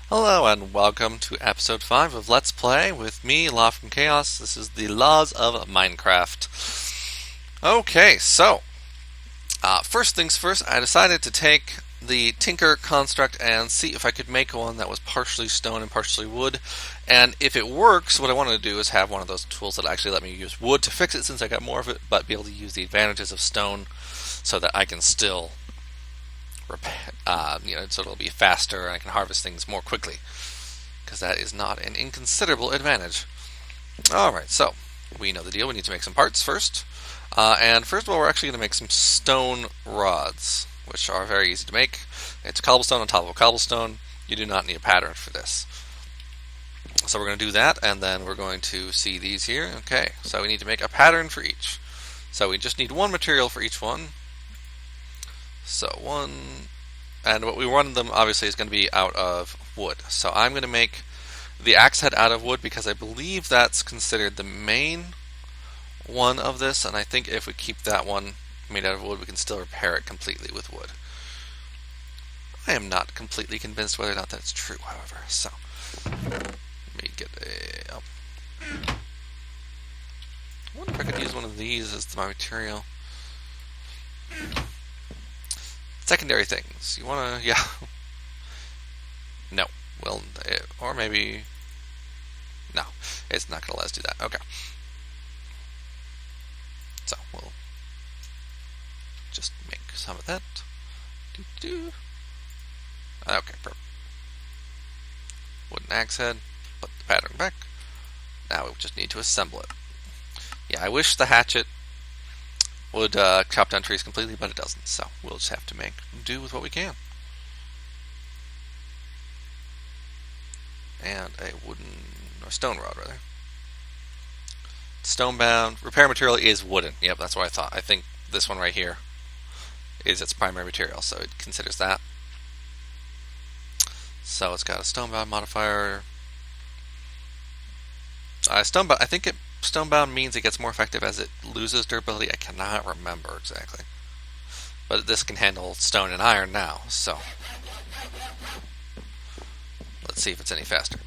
Hello and welcome to episode 5 of Let's Play with me, LawFromChaos. This is the Laws of Minecraft. Okay, so, first things first, I decided to take the Tinker construct and see if I could make one that was partially stone and partially wood. And if it works, what I wanted to do is have one of those tools that actually let me use wood to fix it since I got more of it, but be able to use the advantages of stone so that I can still so it'll be faster and I can harvest things more quickly, because that is not an inconsiderable advantage. Alright, so we know the deal. We need to make some parts first. And first of all, we're actually going to make some stone rods, which are very easy to make. It's cobblestone on top of a cobblestone. You do not need a pattern for this. So we're going to do that, and then we're going to see these here. Okay, so we need to make a pattern for each. So we just need one material for each one. So one, and what we want them obviously is going to be out of wood. So I'm going to make the axe head out of wood because I believe that's considered the main one of this, and I think if we keep that one made out of wood, we can still repair it completely with wood. I am not completely convinced whether or not that's true, however. So let me get a. I wonder if I could use one of these as my material. Secondary things. You wanna, yeah. No. Well, or maybe. No, it's not gonna let us do that. Okay. So we'll just make some of that. Okay, perfect. Wooden axe head. Put the pattern back. Now we just need to assemble it. Yeah, I wish the hatchet would chop down trees completely, but it doesn't, so we'll just have to make do with what we can. And a wooden, or stone rod rather. Stone bound. Repair material is wooden. Yep, that's what I thought. I think this one right here is its primary material, so it considers that. So it's got a stone bound modifier. I think Stonebound means it gets more effective as it loses durability. I cannot remember exactly. But this can handle stone and iron now, so let's see if it's any faster.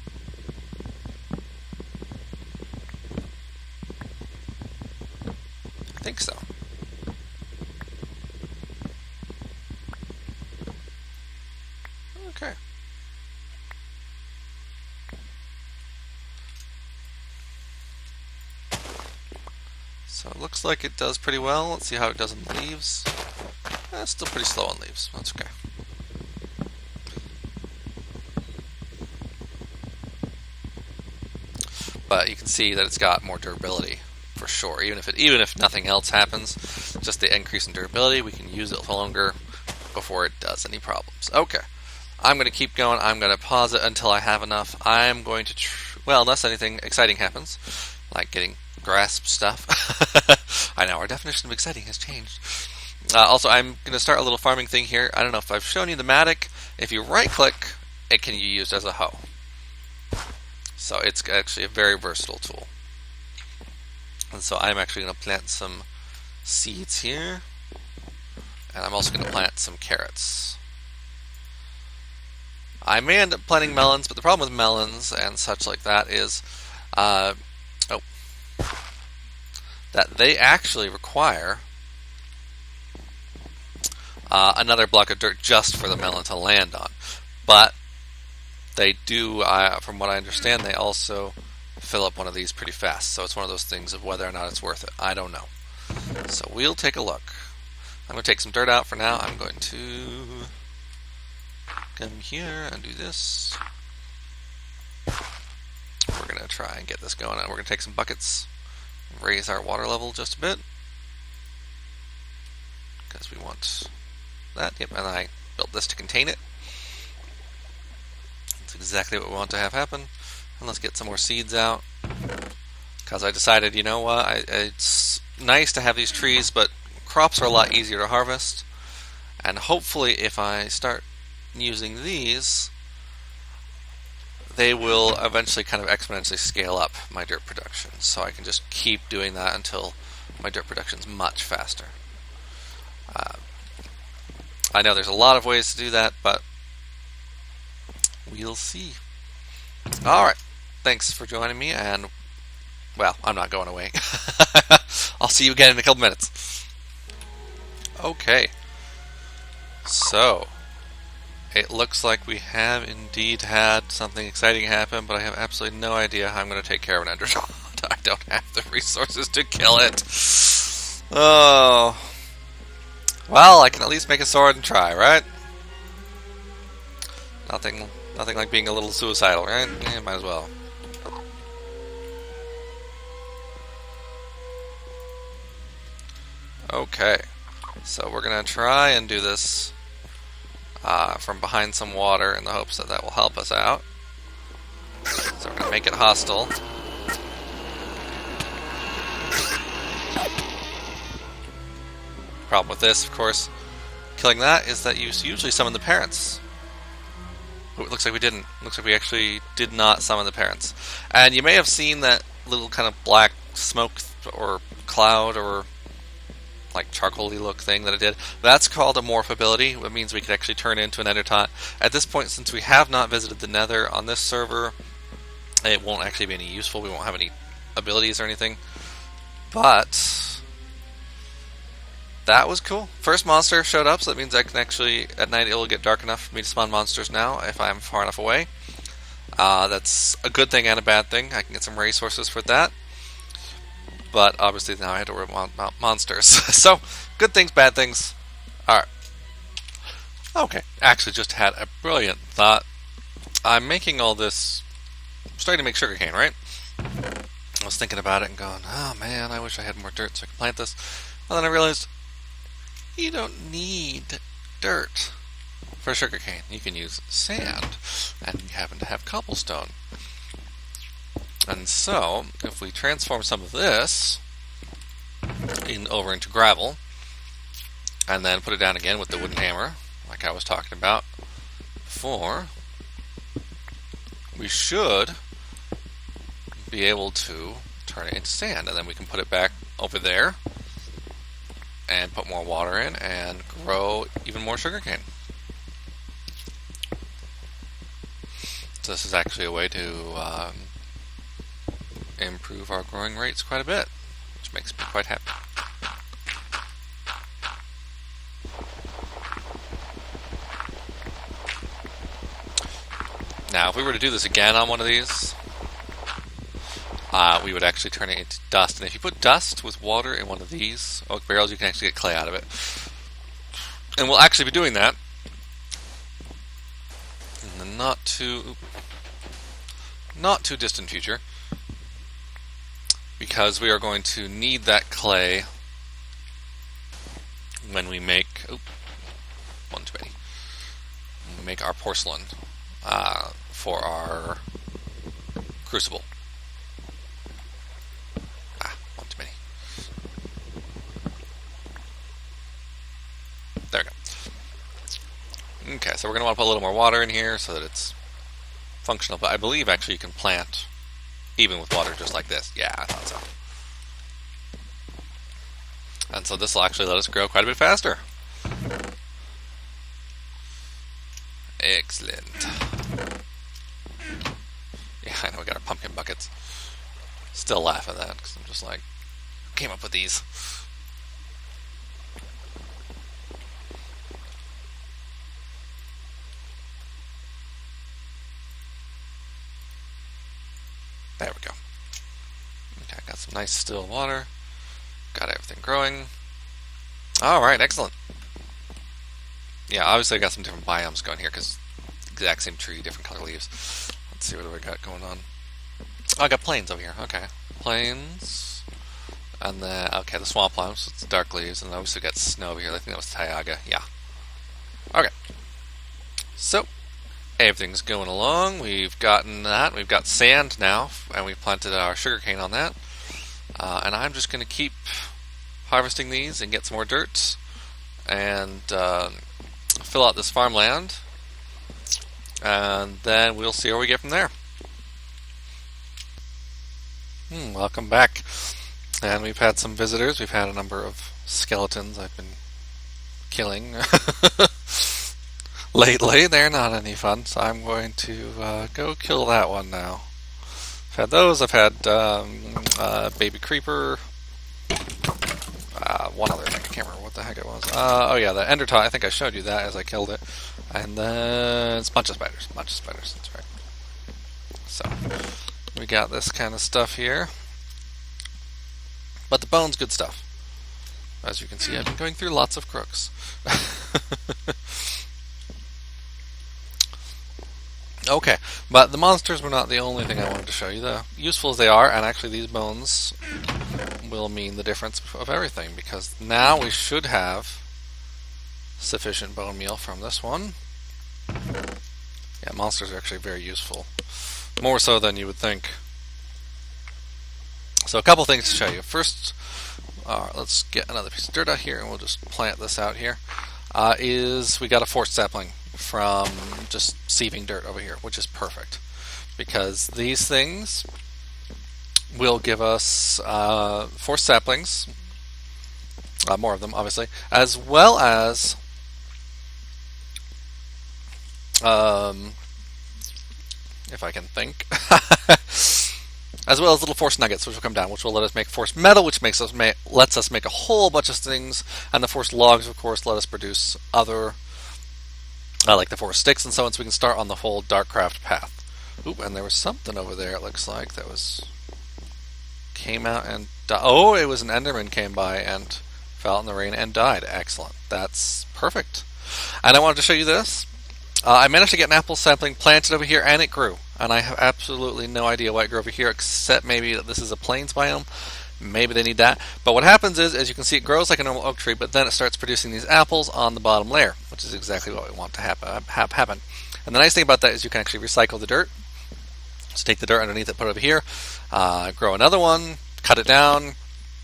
I think so. Okay. So it looks like it does pretty well. Let's see how it does in leaves. It's still pretty slow on leaves. That's okay. But you can see that it's got more durability for sure. Even if nothing else happens, just the increase in durability, we can use it for longer before it does any problems. Okay. I'm going to keep going. I'm going to pause it until I have enough. I'm going to unless anything exciting happens, like getting grasp stuff. I know, our definition of exciting has changed. Also, I'm going to start a little farming thing here. I don't know if I've shown you the Matic. If you right-click, it can be used as a hoe. So it's actually a very versatile tool. And so I'm actually going to plant some seeds here. And I'm also going to plant some carrots. I may end up planting melons, but the problem with melons and such like that is that they actually require another block of dirt just for the melon to land on. But they do, from what I understand, they also fill up one of these pretty fast. So it's one of those things of whether or not it's worth it. I don't know. So we'll take a look. I'm going to take some dirt out for now. I'm going to come here and do this. We're going to try and get this going. We're going to take some buckets, raise our water level just a bit, because we want that. Yep, and I built this to contain it. That's exactly what we want to have happen. And let's get some more seeds out, because I decided, you know what, it's nice to have these trees, but crops are a lot easier to harvest, and hopefully if I start using these, they will eventually kind of exponentially scale up my dirt production. So I can just keep doing that until my dirt production is much faster. I know there's a lot of ways to do that, but We'll see. Alright, thanks for joining me, and, well, I'm not going away. I'll see you again in a couple minutes. Okay, so, it looks like we have indeed had something exciting happen, but I have absolutely no idea how I'm going to take care of an ender giant. I don't have the resources to kill it. Oh. Well, I can at least make a sword and try, right? Nothing like being a little suicidal, right? Yeah, might as well. Okay, so we're gonna try and do this from behind some water in the hopes that that will help us out. So we're gonna make it hostile. Problem with this, of course, killing that is that you usually summon the parents. It looks like we didn't. Looks like we actually did not summon the parents. And you may have seen that little kind of black smoke or cloud or like charcoal-y look thing that it did. That's called a morph ability. It means we could actually turn into an ender tot. At this point, since we have not visited the nether on this server, it won't actually be any useful. We won't have any abilities or anything. But that was cool. First monster showed up, so that means I can actually, at night it will get dark enough for me to spawn monsters now if I'm far enough away. That's a good thing and a bad thing. I can get some resources for that. But obviously now I have to worry about monsters. So, good things, bad things. Alright. Okay, actually just had a brilliant thought. I'm making all this, I'm starting to make sugarcane, right? I was thinking about it and going, oh man, I wish I had more dirt so I could plant this. And then I realized, you don't need dirt for sugarcane. You can use sand, and you happen to have cobblestone. And so, if we transform some of this over into gravel, and then put it down again with the wooden hammer, like I was talking about before, we should be able to turn it into sand, and then we can put it back over there and put more water in and grow even more sugarcane. So this is actually a way to improve our growing rates quite a bit, which makes me quite happy. Now, if we were to do this again on one of these, we would actually turn it into dust. And if you put dust with water in one of these oak barrels, you can actually get clay out of it. And we'll actually be doing that in the not too distant future, because we are going to need that clay when we make one too many. When we make our porcelain for our crucible. One too many. There we go. Okay, so we're going to want to put a little more water in here so that it's functional, but I believe actually you can plant even with water just like this. Yeah, I thought so. And so this will actually let us grow quite a bit faster. Excellent. Yeah, I know we got our pumpkin buckets. Still laugh at that because I'm just like, who came up with these? There we go. Okay, got some nice still water. Got everything growing. Alright, excellent. Yeah, obviously I got some different biomes going here because exact same tree, different color leaves. Let's see what do we got going on. Oh, I got plains over here. Okay. Plains. And then, okay, the swamp lime, so it's dark leaves. And then obviously got snow over here. I think that was Taiga. Yeah. Okay. So, everything's going along. We've gotten that. We've got sand now, and we've planted our sugarcane on that. And I'm just going to keep harvesting these and get some more dirt and fill out this farmland. And then we'll see where we get from there. Welcome back. And we've had some visitors. We've had a number of skeletons I've been killing. Lately, they're not any fun, so I'm going to go kill that one now. I've had those. I've had baby creeper. One other thing. I can't remember what the heck it was. Oh yeah, the ender tot. I think I showed you that as I killed it. And then it's a bunch of spiders. That's right. So we got this kind of stuff here. But the bone's good stuff. As you can see, I've been going through lots of crooks. Okay, but the monsters were not the only thing I wanted to show you. The useful as they are, and actually these bones will mean the difference of everything, because now we should have sufficient bone meal from this one. Yeah, monsters are actually very useful. More so than you would think. So a couple things to show you. First, let's get another piece of dirt out here, and we'll just plant this out here. Is we got a forced sapling from just sieving dirt over here, which is perfect, because these things will give us forced saplings, more of them obviously, as well as if I can think, as well as little forced nuggets, which will come down, which will let us make forced metal, which makes us lets us make a whole bunch of things, and the forced logs, of course, let us produce other, like the forced sticks and so on, so we can start on the whole Darkcraft path. Oop, and there was something over there, it looks like, that came out and oh, it was an Enderman came by and fell out in the rain and died. Excellent. That's perfect. And I wanted to show you this. I managed to get an apple sapling planted over here, and it grew. And I have absolutely no idea why it grew over here, except maybe that this is a plains biome. Maybe they need that. But what happens is, as you can see, it grows like a normal oak tree, but then it starts producing these apples on the bottom layer, which is exactly what we want to happen. And the nice thing about that is you can actually recycle the dirt. So take the dirt underneath it, put it over here, grow another one, cut it down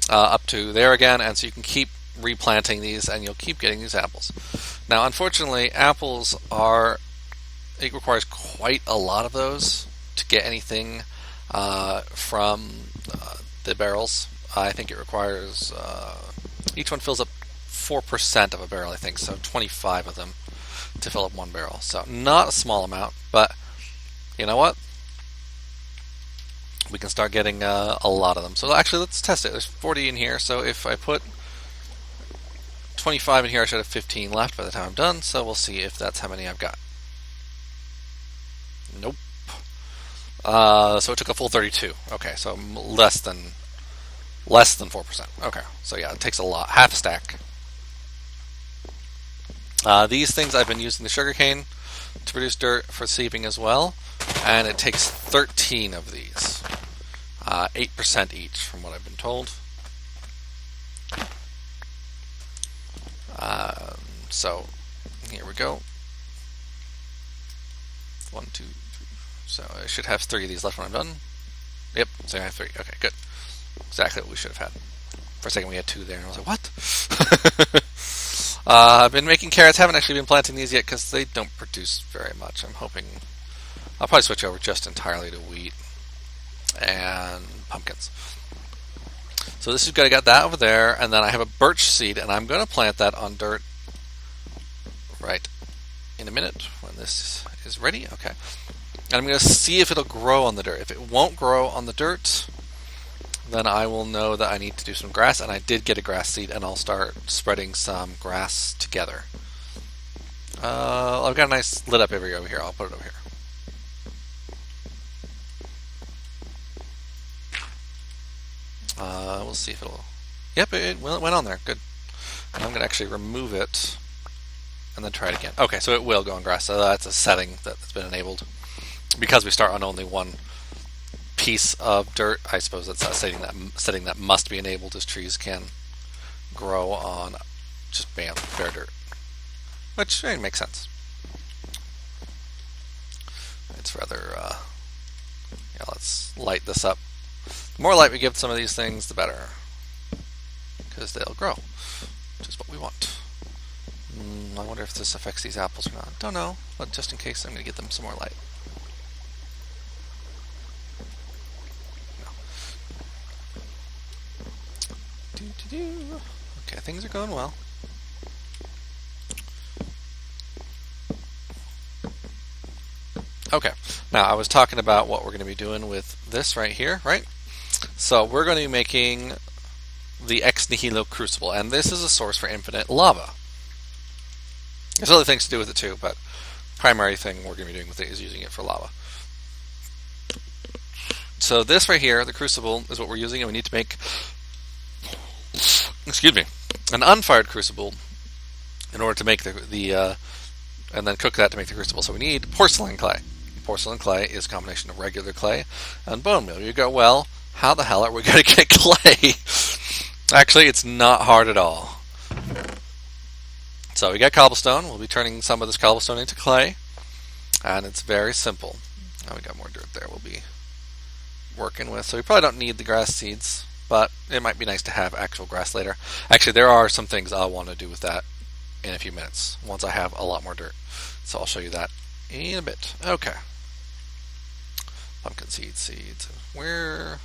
up to there again, and so you can keep replanting these, and you'll keep getting these apples. Now, unfortunately, apples it requires quite a lot of those to get anything from the barrels. I think it requires, each one fills up 4% of a barrel, I think, so 25 of them to fill up one barrel. So not a small amount, but you know what? We can start getting a lot of them. So actually, let's test it. There's 40 in here, so if I put 25 in here, I should have 15 left by the time I'm done, so we'll see if that's how many I've got. Nope. So it took a full 32. Okay, so less than 4%. Okay, so yeah, it takes a lot. Half a stack. These things, I've been using the sugarcane to produce dirt for sieving as well, and it takes 13 of these. 8% each, from what I've been told. So here we go. 1, 2, 3. So I should have 3 of these left when I'm done. Yep, so I have 3. Okay, good. Exactly what we should have had. For a second we had 2 there, and I was like, what? I've been making carrots. Haven't actually been planting these yet because they don't produce very much. I'm hoping I'll probably switch over just entirely to wheat and pumpkins. So this is good. I got that over there, and then I have a birch seed, and I'm going to plant that on dirt right in a minute when this is ready. Okay. And I'm going to see if it'll grow on the dirt. If it won't grow on the dirt, then I will know that I need to do some grass, and I did get a grass seed, and I'll start spreading some grass together. I've got a nice lit up area over here. I'll put it over here. We'll see if it'll... Yep, it went on there. Good. And I'm going to actually remove it and then try it again. Okay, so it will go on grass. So that's a setting that's been enabled. Because we start on only one piece of dirt, I suppose that's a setting that must be enabled, as trees can grow on just bare dirt. Which makes sense. It's rather... yeah, let's light this up. The more light we give some of these things, the better. Because they'll grow, which is what we want. I wonder if this affects these apples or not. Don't know, but just in case, I'm going to get them some more light. No. Okay, things are going well. Okay, now I was talking about what we're going to be doing with this right here, right? So we're going to be making the Ex Nihilo Crucible, and this is a source for infinite lava. There's other things to do with it too, but primary thing we're going to be doing with it is using it for lava. So this right here, the Crucible, is what we're using, and we need to make, excuse me, an unfired Crucible in order to make the and then cook that to make the Crucible. So we need porcelain clay. Porcelain clay is a combination of regular clay and bone meal. You go, well, how the hell are we going to get clay? Actually, it's not hard at all. So we got cobblestone. We'll be turning some of this cobblestone into clay, and it's very simple. Now we got more dirt there we'll be working with. So we probably don't need the grass seeds, but it might be nice to have actual grass later. Actually, there are some things I'll want to do with that in a few minutes once I have a lot more dirt. So I'll show you that in a bit. Okay. Pumpkin seeds. Where?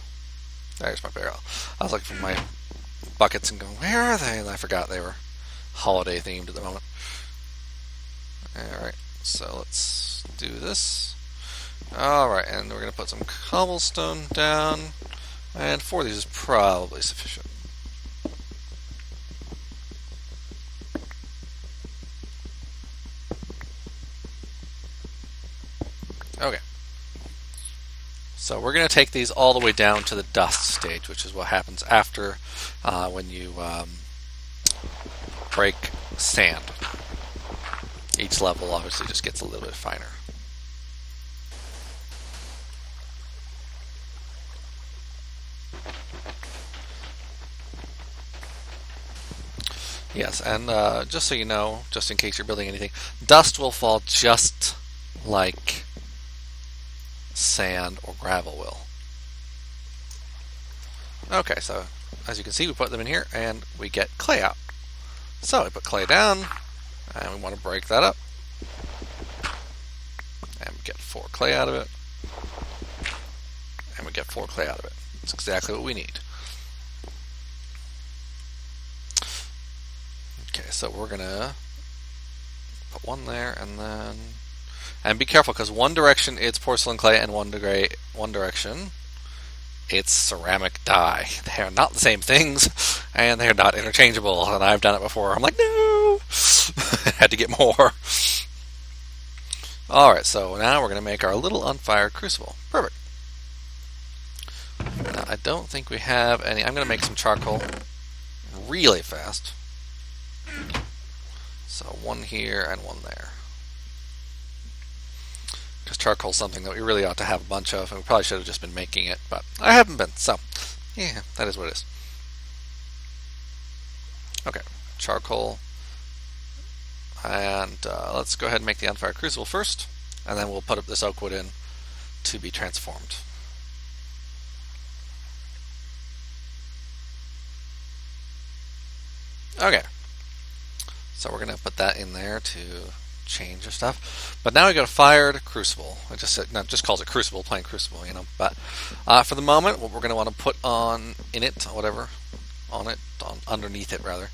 There's my barrel. I was looking for my buckets and going, where are they? And I forgot they were holiday themed at the moment. Alright, so let's do this. Alright, and we're going to put some cobblestone down. And 4 of these is probably sufficient. Okay. So we're going to take these all the way down to the dust stage, which is what happens after when you break sand. Each level obviously just gets a little bit finer. Yes, and just so you know, just in case you're building anything, dust will fall just like sand or gravel will. Okay, so as you can see, we put them in here and we get clay out. So we put clay down and we want to break that up. And we get 4 clay out of it. And we get 4 clay out of it. That's exactly what we need. Okay, so we're gonna put 1 there and then, and be careful because one direction it's porcelain clay and one direction it's ceramic dye. They are not the same things and they're not interchangeable, and I've done it before. I'm like, no! Had to get more. Alright, so now we're going to make our little unfired crucible. Perfect. Now, I don't think we have any. I'm going to make some charcoal really fast. So 1 here and 1 there. Because charcoal is something that we really ought to have a bunch of, and we probably should have just been making it, but I haven't been, so yeah, that is what it is. Okay, charcoal, and let's go ahead and make the unfired crucible first, and then we'll put up this oak wood in to be transformed. Okay, so we're going to put that in there to change the stuff. But now we got a fired crucible. I just calls it crucible, plain crucible, you know. But for the moment, what we're going to want to put on in it, whatever, underneath it rather,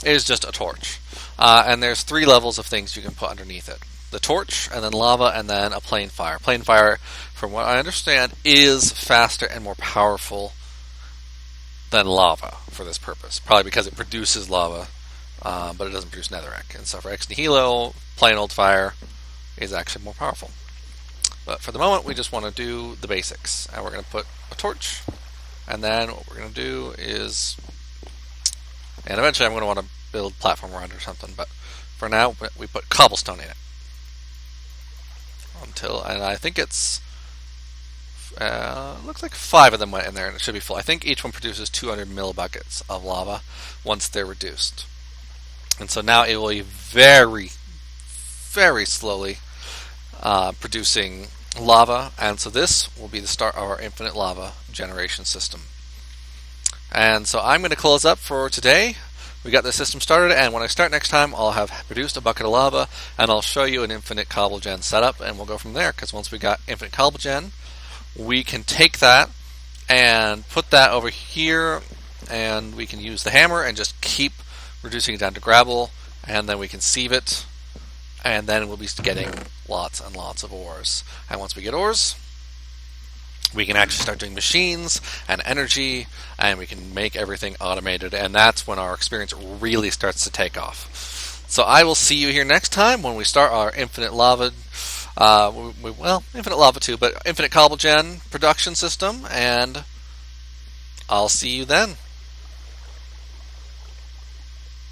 is just a torch. And there's 3 levels of things you can put underneath it: the torch, and then lava, and then a plain fire. Plain fire, from what I understand, is faster and more powerful than lava for this purpose. Probably because it produces lava. But it doesn't produce netherrack. And so for Ex Nihilo, plain old fire is actually more powerful. But for the moment, we just want to do the basics. And we're going to put a torch, and then what we're going to do is, and eventually I'm going to want to build platform around it or something, but for now, we put cobblestone in it. And I think it's, looks like 5 of them went in there, and it should be full. I think each one produces 200 millibuckets of lava once they're reduced. And so now it will be very, very slowly producing lava. And so this will be the start of our infinite lava generation system. And so I'm going to close up for today. We got the system started, and when I start next time, I'll have produced a bucket of lava, and I'll show you an infinite cobblegen setup, and we'll go from there. Because once we got infinite cobblegen, we can take that and put that over here, and we can use the hammer and just keep reducing it down to gravel, and then we can sieve it and then we'll be getting lots and lots of ores. And once we get ores, we can actually start doing machines and energy, and we can make everything automated, and that's when our experience really starts to take off. So I will see you here next time when we start our infinite lava, infinite lava too, but infinite cobble gen production system, and I'll see you then.